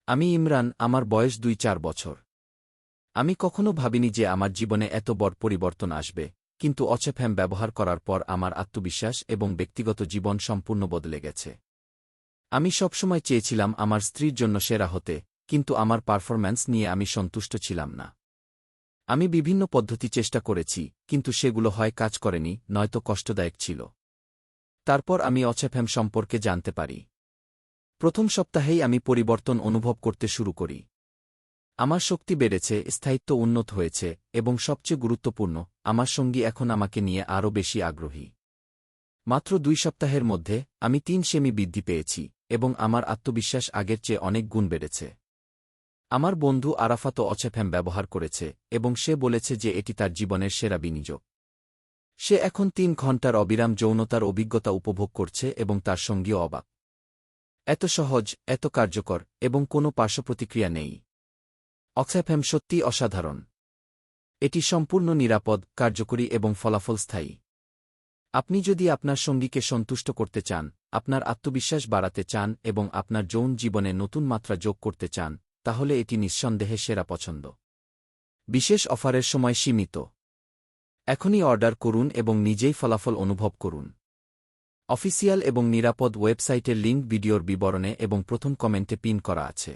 আমি ইমরান, আমার বয়স ২-৪ বছর। আমি কখনো ভাবিনি যে আমার জীবনে এত বড় পরিবর্তন আসবে, কিন্তু অচেফ্যাম ব্যবহার করার পর আমার আত্মবিশ্বাস এবং ব্যক্তিগত জীবন সম্পূর্ণ বদলে গেছে। আমি সবসময় চেয়েছিলাম আমার স্ত্রীর জন্য সেরা হতে, কিন্তু আমার পারফরম্যান্স নিয়ে আমি সন্তুষ্ট ছিলাম না। আমি বিভিন্ন পদ্ধতি চেষ্টা করেছি, কিন্তু সেগুলো হয় কাজ করেনি, নয়তো কষ্টদায়ক ছিল। তারপর আমি অচেফ্যাম সম্পর্কে জানতে পারি। প্রথম সপ্তাহেই আমি পরিবর্তন অনুভব করতে শুরু করি। আমার শক্তি বেড়েছে, স্থায়িত্ব উন্নত হয়েছে, এবং সবচেয়ে গুরুত্বপূর্ণ, আমার সঙ্গী এখন আমাকে নিয়ে আরও বেশি আগ্রহী। মাত্র ২ সপ্তাহের মধ্যে আমি ৩ সেমি বৃদ্ধি পেয়েছি, এবং আমার আত্মবিশ্বাস আগের চেয়ে অনেক গুণ বেড়েছে। আমার বন্ধু আরাফাতও অচেফ্যাম ব্যবহার করেছে, এবং সে বলেছে যে এটি তার জীবনের সেরা বিনিয়োগ। সে এখন ৩ ঘণ্টার অবিরাম যৌনতার অভিজ্ঞতা উপভোগ করছে এবং তার সঙ্গীও অবাক। এত সহজ, এত কার্যকর, এবং কোনো পার্শ্বপ্রতিক্রিয়া নেই। অক্সএফএম সত্যিই অসাধারণ। এটি সম্পূর্ণ নিরাপদ, কার্যকরী এবং ফলাফল স্থায়ী। আপনি যদি আপনার সঙ্গীকে সন্তুষ্ট করতে চান, আপনার আত্মবিশ্বাস বাড়াতে চান এবং আপনার যৌন জীবনে নতুন মাত্রা যোগ করতে চান, তাহলে এটি নিঃসন্দেহে সেরা পছন্দ। বিশেষ অফারের সময় সীমিত। এখনই অর্ডার করুন এবং নিজেই ফলাফল অনুভব করুন। অফিসিয়াল এবং নিরাপদ ওয়েবসাইটের লিঙ্ক ভিডিওর বিবরণে এবং প্রথম কমেন্টে পিন করা আছে।